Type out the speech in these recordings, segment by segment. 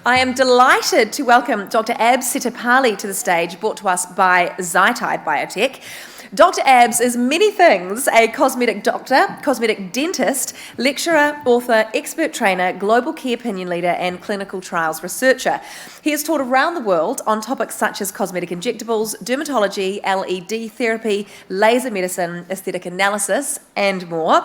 I am delighted to welcome Dr. Abs Sitapali to the stage, brought to us by Zytide Biotech. Dr. Abs is many things: a cosmetic doctor, cosmetic dentist, lecturer, author, expert trainer, global key opinion leader, and clinical trials researcher. He has taught around the world on topics such as cosmetic injectables, dermatology, LED therapy, laser medicine, aesthetic analysis, and more.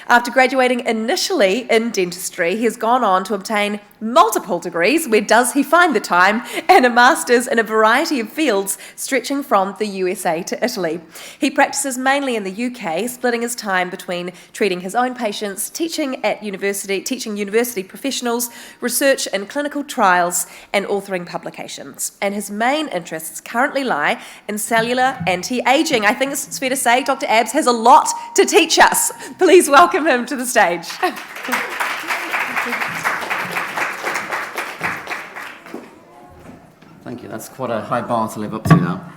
After graduating initially in dentistry, he has gone on to obtain multiple degrees, where does he find the time, and a master's in a variety of fields, stretching from the USA to Italy. He practices mainly in the UK, splitting his time between treating his own patients, teaching university professionals, research and clinical trials, and authoring publications. And his main interests currently lie in cellular anti-aging. I think it's fair to say Dr. Abs has a lot to teach us. Please welcome him to the stage. Thank you. That's quite a high bar to live up to now.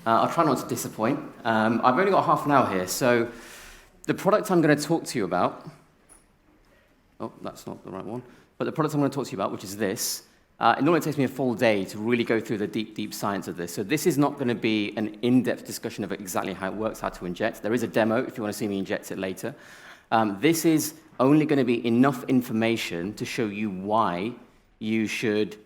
I'll try not to disappoint. I've only got half an hour here, so the product I'm going to talk to you about, oh, that's not the right one, but the product I'm going to talk to you about, which is this, it normally takes me a full day to really go through the deep, deep science of this. So this is not going to be an in-depth discussion of exactly how it works, how to inject. There is a demo if you want to see me inject it later. This is only going to be enough information to show you why you should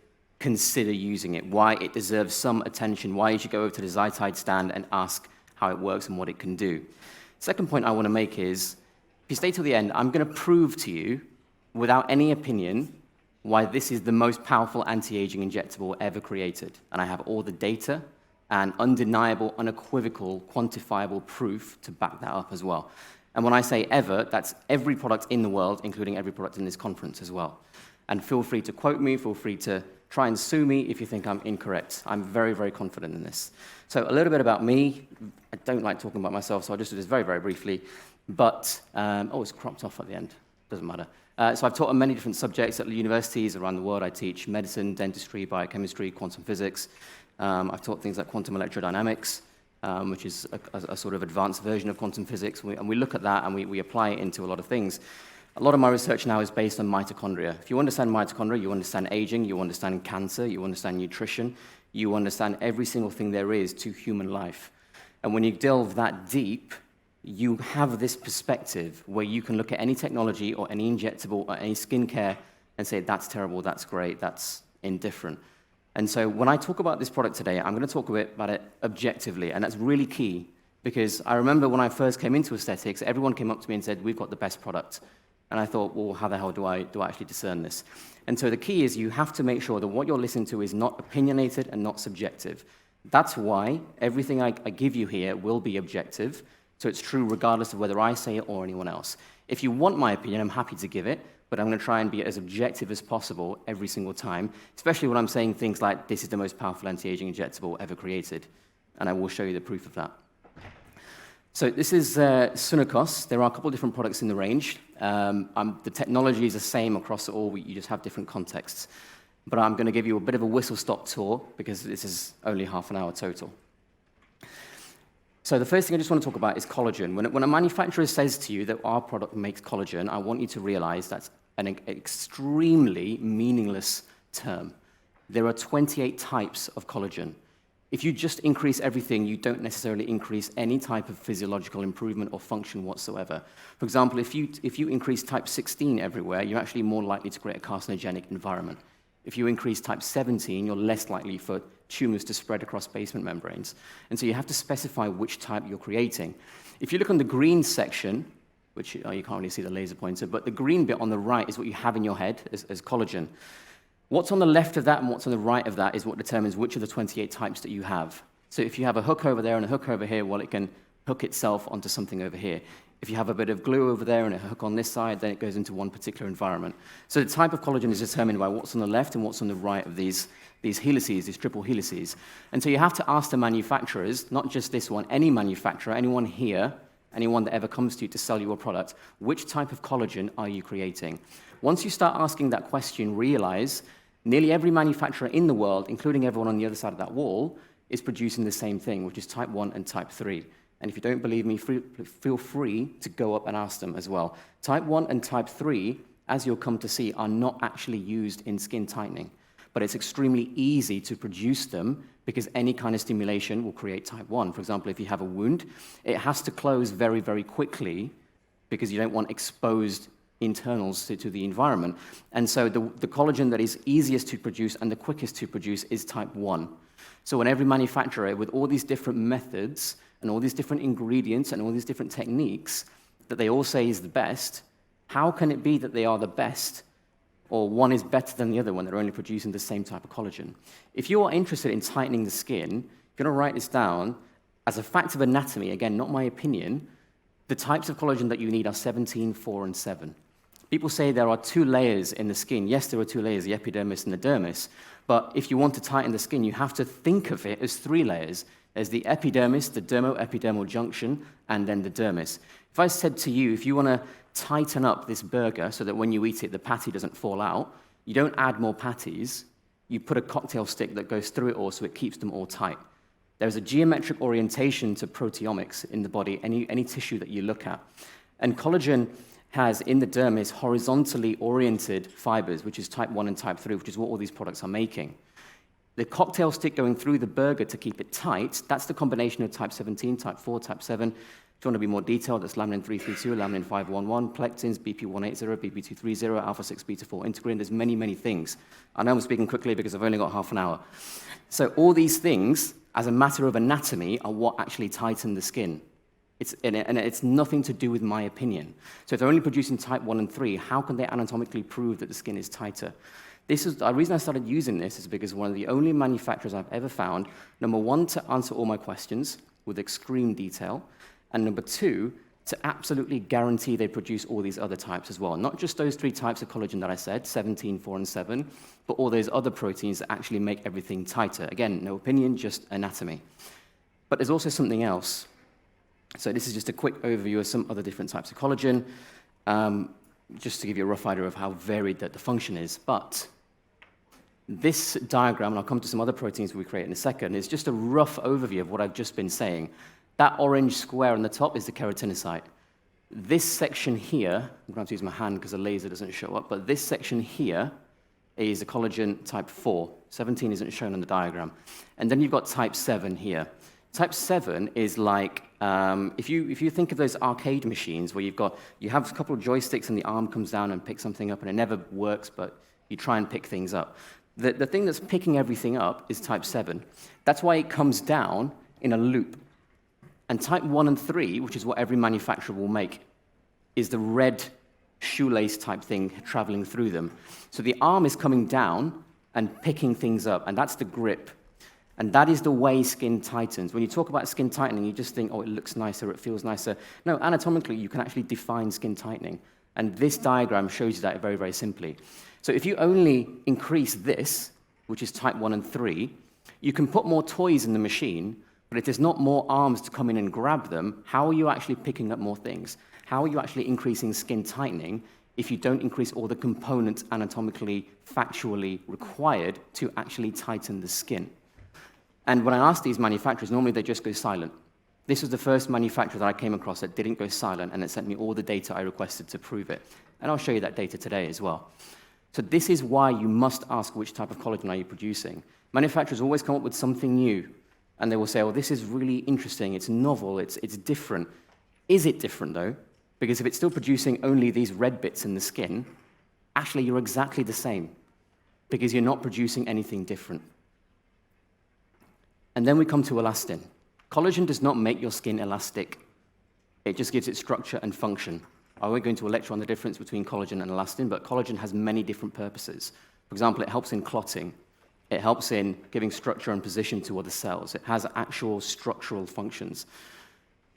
consider using it, why it deserves some attention, why you should go over to the Zytide stand and ask how it works and what it can do. Second point I want to make is, if you stay till the end, I'm going to prove to you, without any opinion, why this is the most powerful anti-aging injectable ever created. And I have all the data and undeniable, unequivocal, quantifiable proof to back that up as well. And when I say ever, that's every product in the world, including every product in this conference as well. And feel free to quote me, feel free to try and sue me if you think I'm incorrect. I'm very, very confident in this. So a little bit about me. I don't like talking about myself, so I'll just do this very, very briefly. But, it's cropped off at the end. Doesn't matter. So I've taught on many different subjects at universities around the world. I teach medicine, dentistry, biochemistry, quantum physics. I've taught things like quantum electrodynamics, which is a sort of advanced version of quantum physics. And we look at that and we apply it into a lot of things. A lot of my research now is based on mitochondria. If you understand mitochondria, you understand aging, you understand cancer, you understand nutrition, you understand every single thing there is to human life. And when you delve that deep, you have this perspective where you can look at any technology or any injectable or any skincare and say, that's terrible, that's great, that's indifferent. And so when I talk about this product today, I'm going to talk a bit about it objectively, and that's really key, because I remember when I first came into aesthetics, everyone came up to me and said, we've got the best product. And I thought, well, how the hell do I actually discern this? And so the key is you have to make sure that what you're listening to is not opinionated and not subjective. That's why everything I give you here will be objective, so it's true regardless of whether I say it or anyone else. If you want my opinion, I'm happy to give it, but I'm going to try and be as objective as possible every single time, especially when I'm saying things like, this is the most powerful anti-aging injectable ever created, and I will show you the proof of that. So this is Sunakos. There are a couple of different products in the range. The technology is the same across all, you just have different contexts. But I'm going to give you a bit of a whistle-stop tour, because this is only half an hour total. So the first thing I just want to talk about is collagen. When a manufacturer says to you that our product makes collagen, I want you to realize that's an extremely meaningless term. There are 28 types of collagen. If you just increase everything, you don't necessarily increase any type of physiological improvement or function whatsoever. For example, if you increase type 16 everywhere, you're actually more likely to create a carcinogenic environment. If you increase type 17, you're less likely for tumors to spread across basement membranes. And so you have to specify which type you're creating. If you look on the green section, which you can't really see the laser pointer, but the green bit on the right is what you have in your head as collagen. What's on the left of that and what's on the right of that is what determines which of the 28 types that you have. So if you have a hook over there and a hook over here, well, it can hook itself onto something over here. If you have a bit of glue over there and a hook on this side, then it goes into one particular environment. So the type of collagen is determined by what's on the left and what's on the right of these helices, these triple helices. And so you have to ask the manufacturers, not just this one, any manufacturer, anyone here, anyone that ever comes to you to sell you a product, which type of collagen are you creating? Once you start asking that question, realize nearly every manufacturer in the world, including everyone on the other side of that wall, is producing the same thing, which is type 1 and type 3. And if you don't believe me, feel free to go up and ask them as well. Type 1 and type 3 as you'll come to see, are not actually used in skin tightening. But it's extremely easy to produce them because any kind of stimulation will create type 1. For example, if you have a wound, it has to close very, very quickly because you don't want exposed internals to the environment. And so the collagen that is easiest to produce and the quickest to produce is type 1. So when every manufacturer, with all these different methods and all these different ingredients and all these different techniques that they all say is the best, how can it be that they are the best or one is better than the other when they're only producing the same type of collagen? If you are interested in tightening the skin, you're going to write this down as a fact of anatomy, again, not my opinion. The types of collagen that you need are 17, 4, and 7. People say there are 2 layers in the skin. Yes, there are 2 layers, the epidermis and the dermis. But if you want to tighten the skin, you have to think of it as 3 layers. There's the epidermis, the dermo-epidermal junction, and then the dermis. If I said to you, if you want to tighten up this burger so that when you eat it, the patty doesn't fall out, you don't add more patties. You put a cocktail stick that goes through it all so it keeps them all tight. There's a geometric orientation to proteomics in the body, any tissue that you look at. And collagen has in the dermis horizontally oriented fibers, which is type 1 and type 3, which is what all these products are making. The cocktail stick going through the burger to keep it tight, that's the combination of type 17, type 4, type 7. If you want to be more detailed, that's laminin 332, laminin 511, plectins, BP180, BP230, alpha-6, beta-4 integrin. There's many, many things. I know I'm speaking quickly because I've only got half an hour. So all these things, as a matter of anatomy, are what actually tighten the skin. And it's nothing to do with my opinion. So if they're only producing type 1 and 3, how can they anatomically prove that the skin is tighter? This is the reason I started using this is because one of the only manufacturers I've ever found, number 1, to answer all my questions with extreme detail, and number 2, to absolutely guarantee they produce all these other types as well. Not just those 3 types of collagen that I said, 17, 4, and 7, but all those other proteins that actually make everything tighter. Again, no opinion, just anatomy. But there's also something else. So this is just a quick overview of some other different types of collagen, just to give you a rough idea of how varied the function is. But this diagram, and I'll come to some other proteins we create in a second, is just a rough overview of what I've just been saying. That orange square on the top is the keratinocyte. This section here, I'm going to have to use my hand because the laser doesn't show up, but this section here is a collagen type 4. 17 isn't shown on the diagram. And then you've got type 7 here. Type 7 is like, if you think of those arcade machines where you have a couple of joysticks and the arm comes down and picks something up and it never works, but you try and pick things up. The thing that's picking everything up is type 7. That's why it comes down in a loop. And type 1 and 3, which is what every manufacturer will make, is the red shoelace type thing traveling through them. So the arm is coming down and picking things up, and that's the grip. And that is the way skin tightens. When you talk about skin tightening, you just think, oh, it looks nicer, it feels nicer. No, anatomically, you can actually define skin tightening. And this diagram shows you that very, very simply. So if you only increase this, which is type 1 and 3, you can put more toys in the machine, but if there's not more arms to come in and grab them, how are you actually picking up more things? How are you actually increasing skin tightening if you don't increase all the components anatomically, factually required to actually tighten the skin? And when I ask these manufacturers, normally they just go silent. This was the first manufacturer that I came across that didn't go silent, and it sent me all the data I requested to prove it. And I'll show you that data today as well. So this is why you must ask which type of collagen are you producing. Manufacturers always come up with something new, and they will say, oh, this is really interesting, it's novel, it's different. Is it different, though? Because if it's still producing only these red bits in the skin, actually you're exactly the same, because you're not producing anything different. And then we come to elastin. Collagen does not make your skin elastic. It just gives it structure and function. I won't go into a lecture on the difference between collagen and elastin, but collagen has many different purposes. For example, it helps in clotting. It helps in giving structure and position to other cells. It has actual structural functions.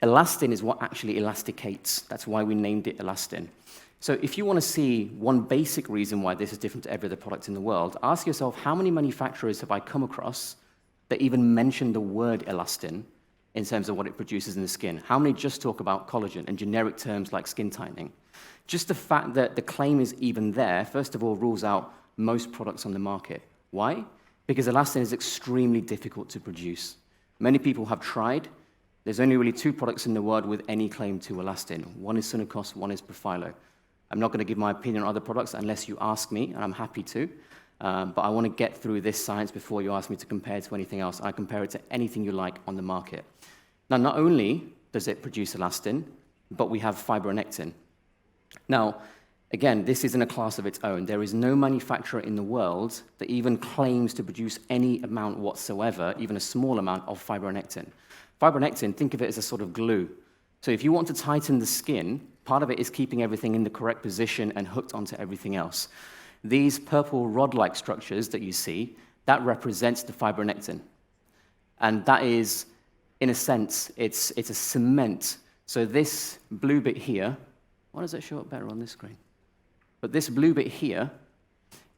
Elastin is what actually elasticates. That's why we named it elastin. So if you want to see one basic reason why this is different to every other product in the world, ask yourself, how many manufacturers have I come across that even mention the word elastin in terms of what it produces in the skin? How many just talk about collagen and generic terms like skin tightening? Just the fact that the claim is even there, first of all, rules out most products on the market. Why? Because elastin is extremely difficult to produce. Many people have tried. There's only really 2 products in the world with any claim to elastin. One is Sunakos, one is Profilo. I'm not going to give my opinion on other products unless you ask me, and I'm happy to. But I want to get through this science before you ask me to compare it to anything else. I compare it to anything you like on the market. Now, not only does it produce elastin, but we have fibronectin. Now, again, this is in a class of its own. There is no manufacturer in the world that even claims to produce any amount whatsoever, even a small amount of fibronectin. Fibronectin, think of it as a sort of glue. So if you want to tighten the skin, part of it is keeping everything in the correct position and hooked onto everything else. These purple rod-like structures that you see, that represents the fibronectin. And that is, in a sense, it's a cement. So this blue bit here, why does it show up better on this screen? But this blue bit here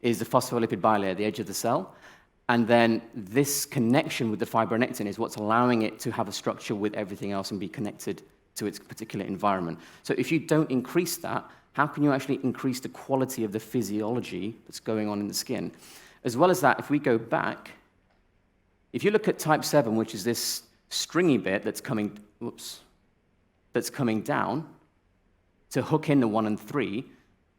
is the phospholipid bilayer, the edge of the cell. And then this connection with the fibronectin is what's allowing it to have a structure with everything else and be connected to its particular environment. So if you don't increase that, how can you actually increase the quality of the physiology that's going on in the skin? As well as that, if we go back, if you look at type 7, which is this stringy bit that's coming down to hook in the 1 and 3,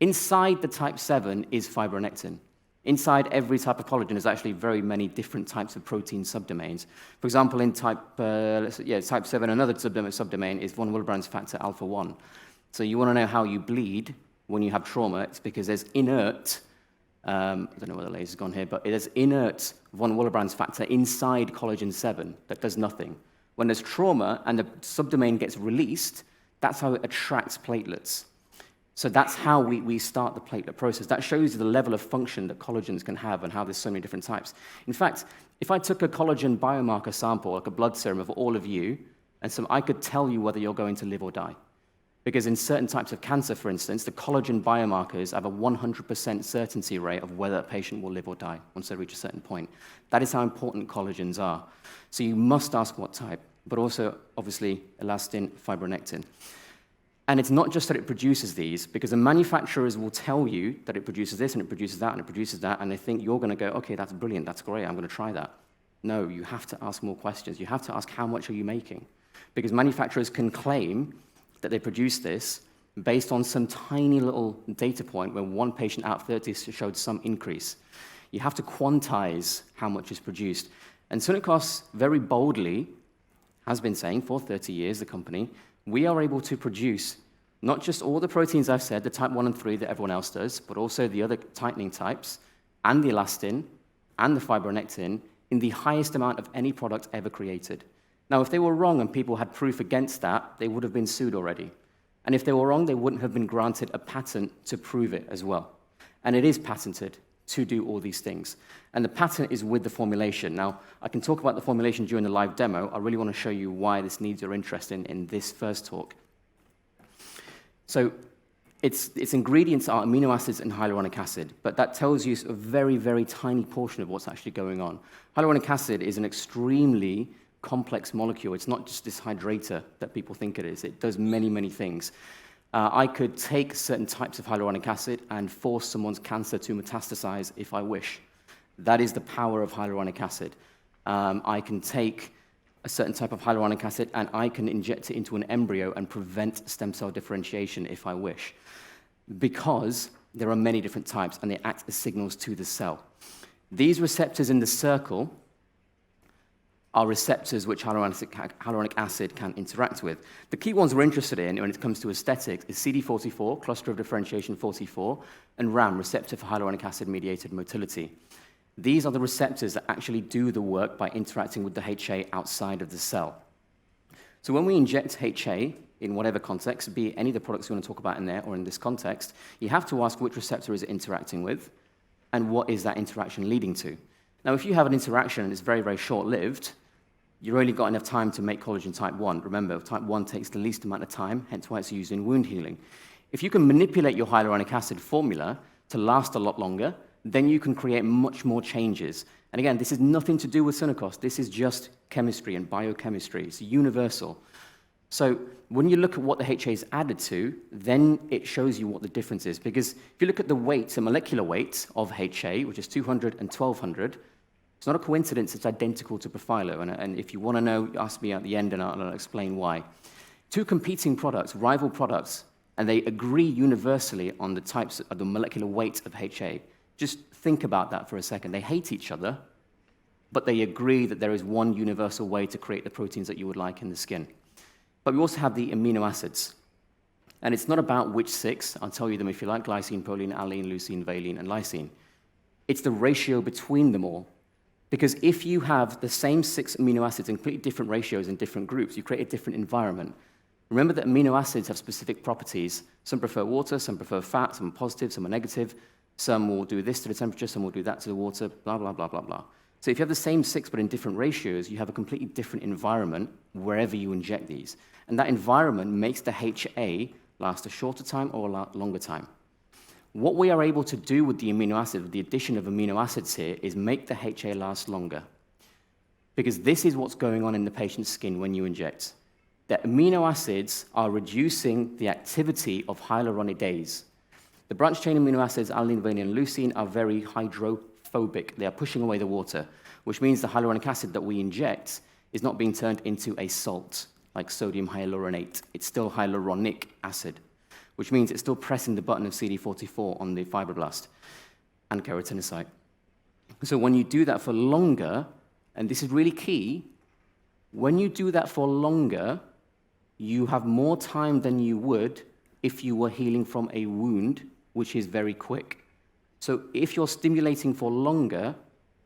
inside the type 7 is fibronectin. Inside every type of collagen is actually very many different types of protein subdomains. For example, in type 7, another subdomain is von Willebrand's factor alpha 1. So you want to know how you bleed when you have trauma. It's because there's inert, I don't know where the laser's gone here, but there's inert von Willebrand's factor inside collagen 7 that does nothing. When there's trauma and the subdomain gets released, that's how it attracts platelets. So that's how we start the platelet process. That shows you the level of function that collagens can have and how there's so many different types. In fact, if I took a collagen biomarker sample, like a blood serum of all of you, and I could tell you whether you're going to live or die. Because in certain types of cancer, for instance, the collagen biomarkers have a 100% certainty rate of whether a patient will live or die once they reach a certain point. That is how important collagens are. So you must ask what type, but also, obviously, elastin, fibronectin. And it's not just that it produces these, because the manufacturers will tell you that it produces this, and it produces that, and it produces that, and they think you're going to go, okay, that's brilliant, that's great, I'm going to try that. No, you have to ask more questions. You have to ask, how much are you making? Because manufacturers can claim that they produce this based on some tiny little data point where one patient out of 30 showed some increase. You have to quantize how much is produced. And Sunakos very boldly has been saying for 30 years, the company, we are able to produce not just all the proteins I've said, the type 1 and 3 that everyone else does, but also the other tightening types, and the elastin, and the fibronectin, in the highest amount of any product ever created. Now, if they were wrong and people had proof against that, they would have been sued already. And if they were wrong, they wouldn't have been granted a patent to prove it as well. And it is patented to do all these things. And the patent is with the formulation. Now, I can talk about the formulation during the live demo. I really want to show you why this needs your interest in this first talk. So its ingredients are amino acids and hyaluronic acid, but that tells you a very, very tiny portion of what's actually going on. Hyaluronic acid is an extremely complex molecule. It's not just this hydrator that people think it is. It does many, many things. I could take certain types of hyaluronic acid and force someone's cancer to metastasize if I wish. That is the power of hyaluronic acid. I can take a certain type of hyaluronic acid and I can inject it into an embryo and prevent stem cell differentiation if I wish, because there are many different types and they act as signals to the cell. These receptors in the circle are receptors which hyaluronic acid can interact with. The key ones we're interested in when it comes to aesthetics is CD44, cluster of differentiation 44, and RAM, receptor for hyaluronic acid-mediated motility. These are the receptors that actually do the work by interacting with the HA outside of the cell. So when we inject HA in whatever context, be it any of the products you want to talk about in there or in this context, you have to ask which receptor is it interacting with and what is that interaction leading to. Now, if you have an interaction and it's very, very short-lived, you've only got enough time to make collagen type 1. Remember, type 1 takes the least amount of time, hence why it's used in wound healing. If you can manipulate your hyaluronic acid formula to last a lot longer, then you can create much more changes. And again, this is nothing to do with Sunakos. This is just chemistry and biochemistry. It's universal. So when you look at what the HA is added to, then it shows you what the difference is. Because if you look at the weight, the molecular weight of HA, which is 200 and 1200, it's not a coincidence it's identical to Profilo. And if you want to know, ask me at the end and I'll explain why. Two competing products, rival products, and they agree universally on the types of the molecular weight of HA. Just think about that for a second. They hate each other, but they agree that there is one universal way to create the proteins that you would like in the skin. But we also have the amino acids. And it's not about which six. I'll tell you them if you like: glycine, proline, alanine, leucine, valine, and lysine. It's the ratio between them all. Because if you have the same 6 amino acids in completely different ratios in different groups, you create a different environment. Remember that amino acids have specific properties. Some prefer water, some prefer fat, some are positive, some are negative. Some will do this to the temperature, some will do that to the water, blah, blah, blah, blah, blah. So if you have the same 6 but in different ratios, you have a completely different environment wherever you inject these. And that environment makes the HA last a shorter time or a longer time. What we are able to do with the amino acid, with the addition of amino acids here, is make the HA last longer. Because this is what's going on in the patient's skin when you inject. The amino acids are reducing the activity of hyaluronidase. The branched-chain amino acids, alanine, valine, and leucine, are very hydrophobic. They are pushing away the water, which means the hyaluronic acid that we inject is not being turned into a salt, like sodium hyaluronate. It's still hyaluronic acid, which means it's still pressing the button of CD44 on the fibroblast and keratinocyte. So when you do that for longer, and this is really key, when you do that for longer, you have more time than you would if you were healing from a wound, which is very quick. So if you're stimulating for longer,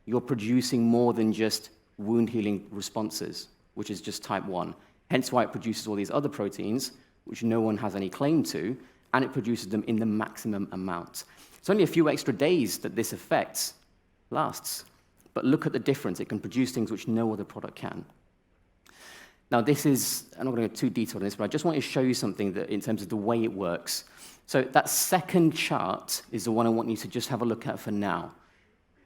you're producing more than just wound healing responses, which is just type 1. Hence why it produces all these other proteins, which no one has any claim to, and it produces them in the maximum amount. It's only a few extra days that this effect lasts, but look at the difference. It can produce things which no other product can. Now this is, I'm not going to go too detailed on this, but I just want to show you something that in terms of the way it works. So that second chart is the one I want you to just have a look at for now.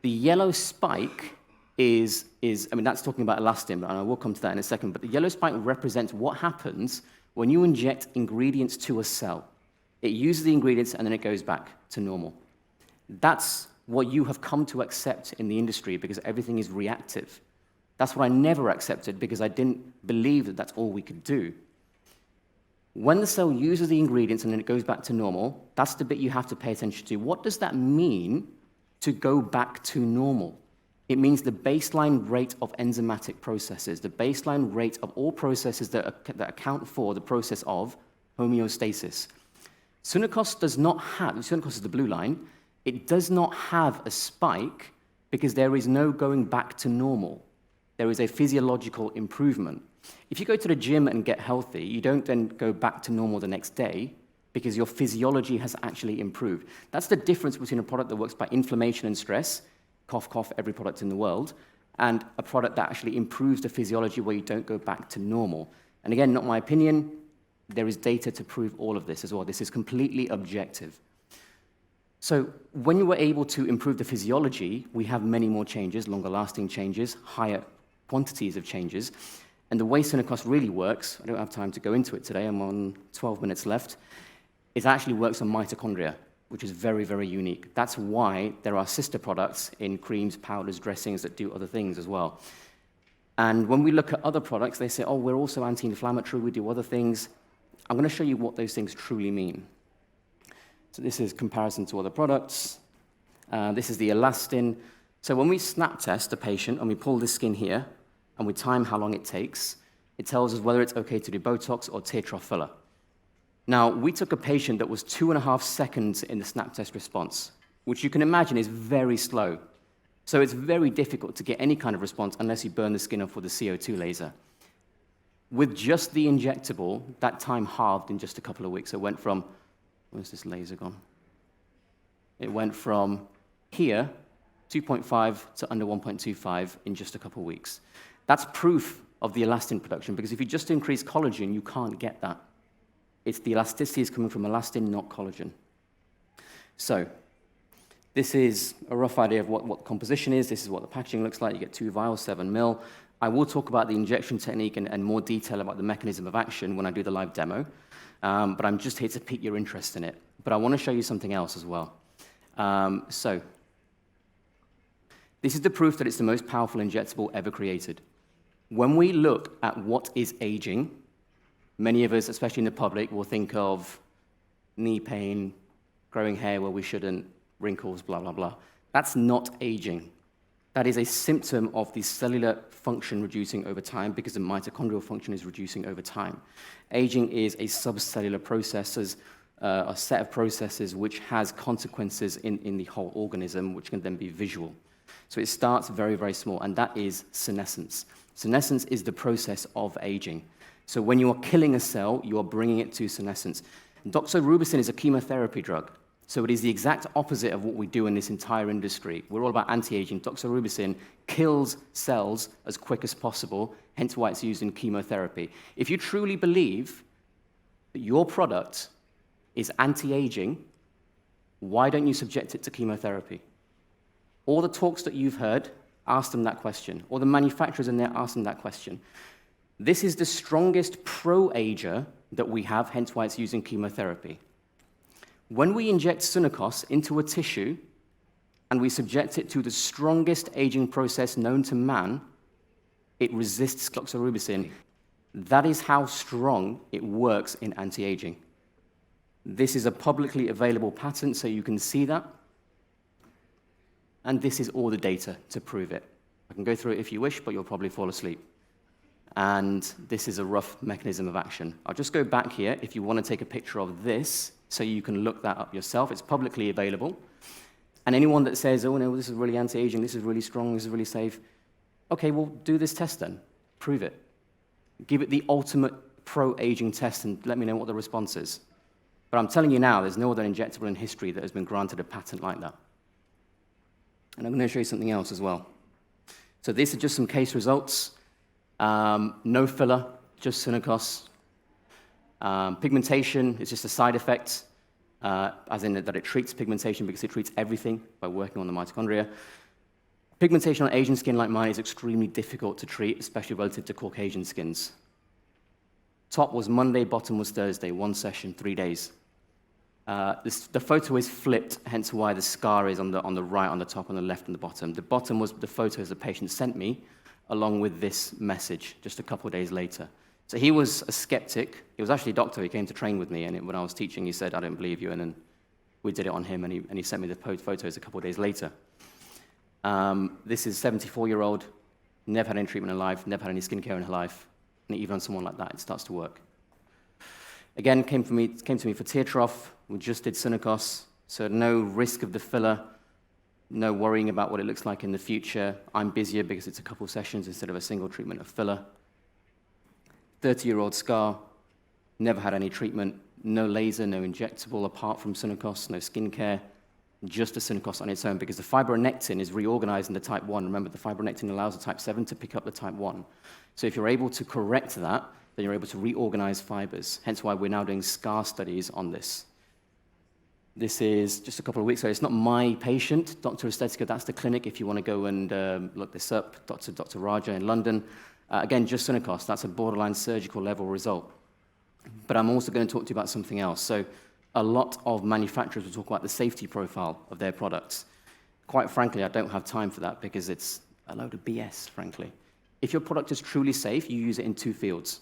The yellow spike is I mean, that's talking about elastin, and I will come to that in a second, but the yellow spike represents what happens when you inject ingredients to a cell. It uses the ingredients, and then it goes back to normal. That's what you have come to accept in the industry because everything is reactive. That's what I never accepted because I didn't believe that that's all we could do. When the cell uses the ingredients and then it goes back to normal, that's the bit you have to pay attention to. What does that mean to go back to normal? It means the baseline rate of enzymatic processes, the baseline rate of all processes that account for the process of homeostasis. Sunakos does not have, Sunakos is the blue line, it does not have a spike because there is no going back to normal. There is a physiological improvement. If you go to the gym and get healthy, you don't then go back to normal the next day because your physiology has actually improved. That's the difference between a product that works by inflammation and stress, cough, cough, every product in the world, and a product that actually improves the physiology where you don't go back to normal. And again, not my opinion, there is data to prove all of this as well. This is completely objective. So when you were able to improve the physiology, we have many more changes, longer-lasting changes, higher quantities of changes. And the way Sunakos really works, I don't have time to go into it today, I'm on 12 minutes left, it actually works on mitochondria, which is very, very unique. That's why there are sister products in creams, powders, dressings that do other things as well. And when we look at other products, they say, oh, we're also anti-inflammatory, we do other things. I'm going to show you what those things truly mean. So this is comparison to other products. This is the elastin. So when we snap test a patient and we pull the skin here and we time how long it takes, it tells us whether it's okay to do Botox or tear trough filler. Now, we took a patient that was 2.5 seconds in the snap test response, which you can imagine is very slow. So it's very difficult to get any kind of response unless you burn the skin off with a CO2 laser. With just the injectable, that time halved in just a couple of weeks. It went from, where's this laser gone? It went from here, 2.5 to under 1.25 in just a couple of weeks. That's proof of the elastin production, because if you just increase collagen, you can't get that. It's the elasticity is coming from elastin, not collagen. So this is a rough idea of what the composition is. This is what the packaging looks like. You get 2 vials, 7 ml. I will talk about the injection technique and more detail about the mechanism of action when I do the live demo. But I'm just here to pique your interest in it. But I want to show you something else as well. So this is the proof that it's the most powerful injectable ever created. When we look at what is aging, many of us, especially in the public, will think of knee pain, growing hair where we shouldn't, wrinkles, blah, blah, blah. That's not aging. That is a symptom of the cellular function reducing over time because the mitochondrial function is reducing over time. Aging is a subcellular process, a set of processes which has consequences in the whole organism, which can then be visual. So it starts very, very small, and that is senescence. Senescence is the process of aging. So when you are killing a cell, you are bringing it to senescence. Doxorubicin is a chemotherapy drug. So it is the exact opposite of what we do in this entire industry. We're all about anti-aging. Doxorubicin kills cells as quick as possible, hence why it's used in chemotherapy. If you truly believe that your product is anti-aging, why don't you subject it to chemotherapy? All the talks that you've heard, ask them that question. All the manufacturers in there, ask them that question. This is the strongest pro-ager that we have, hence why it's using chemotherapy. When we inject Sunakos into a tissue and we subject it to the strongest aging process known to man, it resists doxorubicin. That is how strong it works in anti-aging. This is a publicly available patent, so you can see that. And this is all the data to prove it. I can go through it if you wish, but you'll probably fall asleep. And this is a rough mechanism of action. I'll just go back here if you want to take a picture of this, so you can look that up yourself. It's publicly available. And anyone that says, oh, no, this is really anti-aging, this is really strong, this is really safe, okay, well, do this test then. Prove it. Give it the ultimate pro-aging test and let me know what the response is. But I'm telling you now, there's no other injectable in history that has been granted a patent like that. And I'm going to show you something else as well. So these are just some case results. No filler, just Sunakos. Pigmentation is just a side effect, as in that it treats pigmentation because it treats everything by working on the mitochondria. Pigmentation on Asian skin like mine is extremely difficult to treat, especially relative to Caucasian skins. Top was Monday, bottom was Thursday, 1 session, 3 days. The photo is flipped, hence why the scar is on the right, on the top, on the left, and the bottom. The bottom was the photos the patient sent me, along with this message, just a couple of days later. So he was a skeptic. He was actually a doctor. He came to train with me, and when I was teaching, he said, I don't believe you, and then we did it on him, and he sent me the photos a couple of days later. This is a 74-year-old, never had any treatment in life, never had any skincare in her life, and even on someone like that, it starts to work. Again, came to me for tear trough. We just did Sunakos, so no risk of the filler, no worrying about what it looks like in the future. I'm busier because it's a couple sessions instead of a single treatment of filler. 30-year-old scar, never had any treatment, no laser, no injectable apart from Sunakos, no skincare, just a Sunakos on its own because the fibronectin is reorganized into type 1. Remember, the fibronectin allows the type 7 to pick up the type 1. So if you're able to correct that, then you're able to reorganize fibers, hence why we're now doing scar studies on this. This is just a couple of weeks ago. It's not my patient, Dr. Estetica, that's the clinic if you want to go and look this up, Dr. Raja in London. Again, just Sunakos, that's a borderline surgical level result. But I'm also going to talk to you about something else. So a lot of manufacturers will talk about the safety profile of their products. Quite frankly, I don't have time for that because it's a load of BS, frankly. If your product is truly safe, you use it in 2 fields.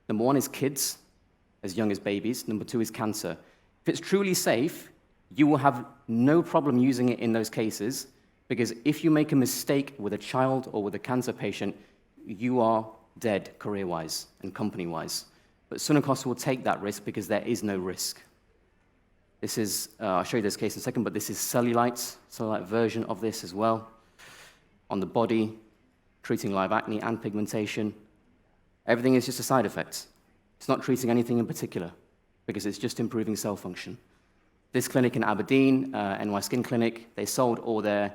Number 1 is kids, as young as babies. Number 2 is cancer. If it's truly safe, you will have no problem using it in those cases because if you make a mistake with a child or with a cancer patient, you are dead career-wise and company-wise. But Sunakos will take that risk because there is no risk. This is, I'll show you this case in a second, but this is cellulite version of this as well. On the body, treating live acne and pigmentation. Everything is just a side effect. It's not treating anything in particular because it's just improving cell function. This clinic in Aberdeen, NY Skin Clinic, they sold all their,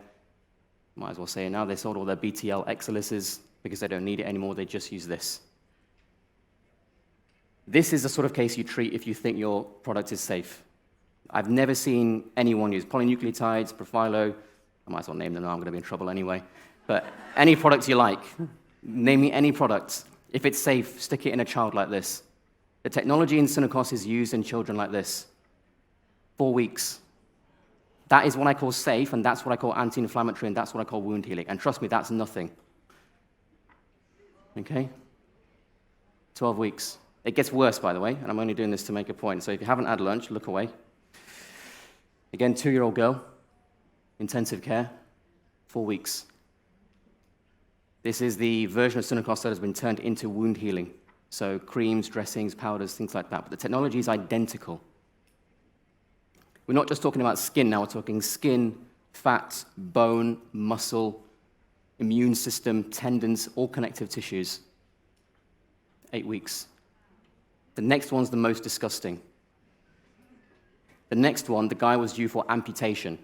might as well say it now, they sold all their BTL Exilises because they don't need it anymore, they just use this. This is the sort of case you treat if you think your product is safe. I've never seen anyone use polynucleotides, Profilo, I might as well name them now, I'm going to be in trouble anyway, but any product you like, name me any product. If it's safe, stick it in a child like this. The technology in Sunakos is used in children like this. 4 weeks. That is what I call safe, and that's what I call anti-inflammatory, and that's what I call wound healing. And trust me, that's nothing. Okay? 12 weeks. It gets worse, by the way, and I'm only doing this to make a point. So if you haven't had lunch, look away. Again, 2-year-old girl, intensive care, 4 weeks. This is the version of Synacos that has been turned into wound healing. So creams, dressings, powders, things like that. But the technology is identical. We're not just talking about skin now, we're talking skin, fat, bone, muscle, immune system, tendons, all connective tissues. 8 weeks. The next one's the most disgusting. The next one, the guy was due for amputation.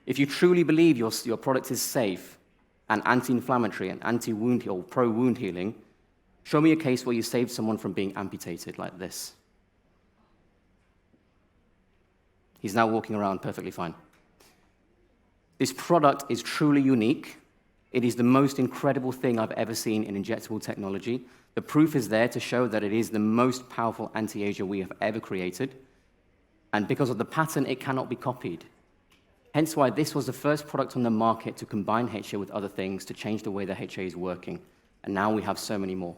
If you truly believe your product is safe and anti-inflammatory and anti-wound or pro-wound healing, show me a case where you saved someone from being amputated like this. He's now walking around perfectly fine. This product is truly unique. It is the most incredible thing I've ever seen in injectable technology. The proof is there to show that it is the most powerful anti-aging we have ever created. And because of the pattern, it cannot be copied. Hence why this was the first product on the market to combine HA with other things to change the way the HA is working. And now we have so many more.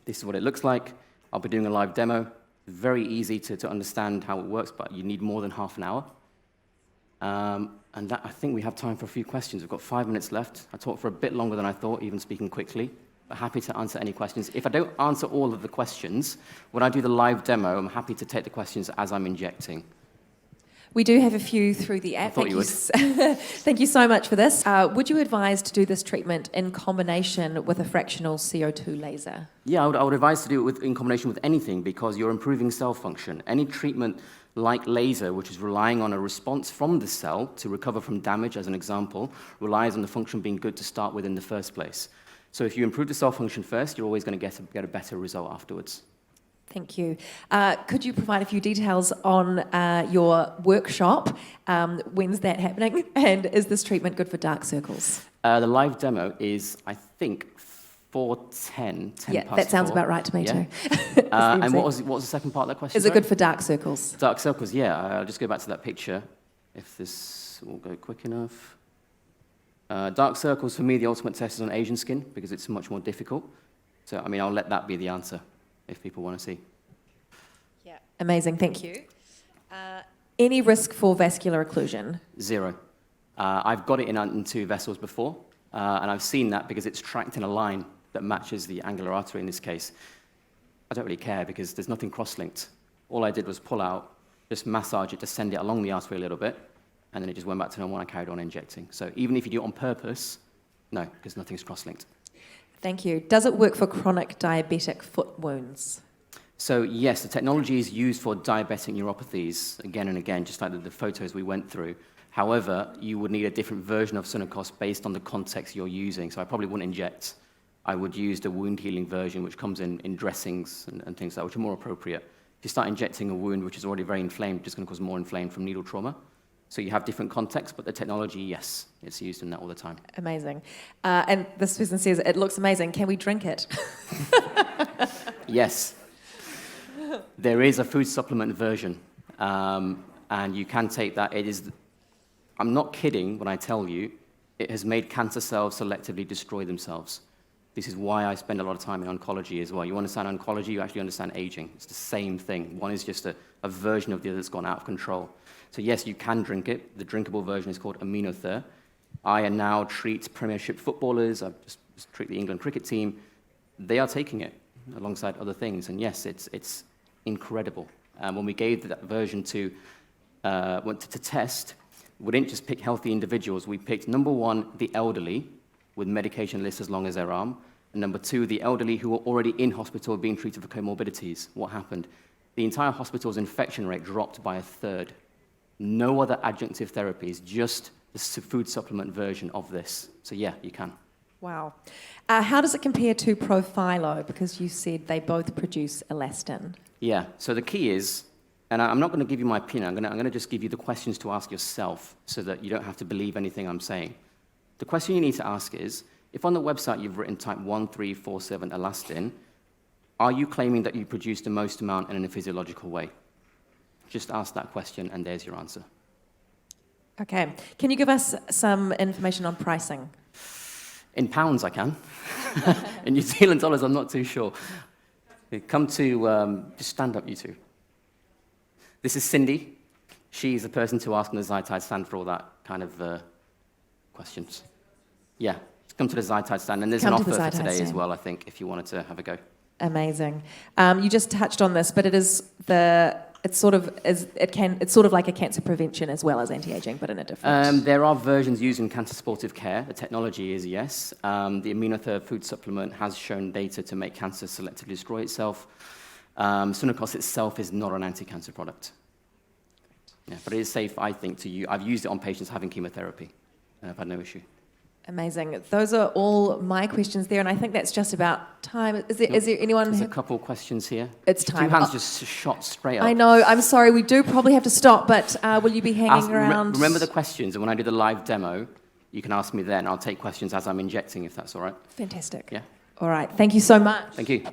This is what it looks like. I'll be doing a live demo. Very easy to understand how it works, but you need more than half an hour. And I think we have time for a few questions. We've got 5 minutes left. I talked for a bit longer than I thought, even speaking quickly. But happy to answer any questions. If I don't answer all of the questions, when I do the live demo, I'm happy to take the questions as I'm injecting. We do have a few through the app. I thought you would. Thank you so much for this. Would you advise to do this treatment in combination with a fractional CO2 laser? Yeah, I would advise to do it in combination with anything because you're improving cell function. Any treatment like laser, which is relying on a response from the cell to recover from damage, as an example, relies on the function being good to start with in the first place. So if you improve the cell function first, you're always going to get a better result afterwards. Thank you. Could you provide a few details on your workshop? When's that happening? And is this treatment good for dark circles? The live demo is, I think, 4:10. Yeah, that sounds about right to me too. And what was the second part of that question? Is it good for dark circles? Dark circles, yeah. I'll just go back to that picture, if this will go quick enough. Dark circles, for me, the ultimate test is on Asian skin because it's much more difficult. So, I mean, I'll let that be the answer if people want to see. Yeah. Amazing, thank you. Any risk for vascular occlusion? 0. I've got it into vessels before, and I've seen that because it's tracked in a line that matches the angular artery in this case. I don't really care because there's nothing cross-linked. All I did was pull out, just massage it to send it along the artery a little bit, and then it just went back to normal and I carried on injecting. So even if you do it on purpose, no, because nothing's cross-linked. Thank you. Does it work for chronic diabetic foot wounds? So yes, the technology is used for diabetic neuropathies again and again, just like the photos we went through. However, you would need a different version of Synacos based on the context you're using. So I probably wouldn't inject. I would use the wound healing version, which comes in dressings and things like that, which are more appropriate. If you start injecting a wound which is already very inflamed, it's just going to cause more inflamed from needle trauma. So you have different contexts, but the technology, yes, it's used in that all the time. Amazing. And this person says, it looks amazing. Can we drink it? Yes. There is a food supplement version, and you can take that. I'm not kidding when I tell you, it has made cancer cells selectively destroy themselves. This is why I spend a lot of time in oncology as well. You understand oncology, you actually understand aging. It's the same thing. One is just a version of the other that's gone out of control. So yes, you can drink it. The drinkable version is called Aminother. I now treat Premiership footballers. I just treat the England cricket team. They are taking it alongside other things. And yes, it's incredible. When we gave that version to test, we didn't just pick healthy individuals. We picked, number 1, the elderly, with medication lists as long as their arm. And number 2, the elderly who were already in hospital being treated for comorbidities. What happened? The entire hospital's infection rate dropped by 1/3. No other adjunctive therapies, just the food supplement version of this. So yeah, you can. Wow. How does it compare to Profilo? Because you said they both produce elastin. Yeah, so the key is, and I'm not going to give you my opinion, I'm going to just give you the questions to ask yourself so that you don't have to believe anything I'm saying. The question you need to ask is, if on the website you've written type 1347 elastin, are you claiming that you produce the most amount and in a physiological way? Just ask that question and there's your answer. Okay. Can you give us some information on pricing? In pounds, I can. In New Zealand dollars, I'm not too sure. Come to, just stand up, you two. This is Cindy. She's the person to ask on the Zytide stand for all that kind of questions. Yeah, come to the Zytide stand, and there's an offer for today as well, I think, if you wanted to have a go. Amazing. You just touched on this, but it's sort of like a cancer prevention as well as anti-aging, but in a different. There are versions used in cancer supportive care. The technology is yes. The Immunotherapy food supplement has shown data to make cancer selectively destroy itself. Sunacos itself is not an anti-cancer product. Yeah, but it is safe, I think, to use. I've used it on patients having chemotherapy, and I've had no issue. Amazing. Those are all my questions there, and I think that's just about time. Is there anyone? There's a couple questions here. It's time. 2 hands just shot straight up. I know. I'm sorry. We do probably have to stop, but will you be hanging around? Remember the questions, and when I do the live demo, you can ask me then. I'll take questions as I'm injecting, if that's all right. Fantastic. Yeah. All right. Thank you so much. Thank you.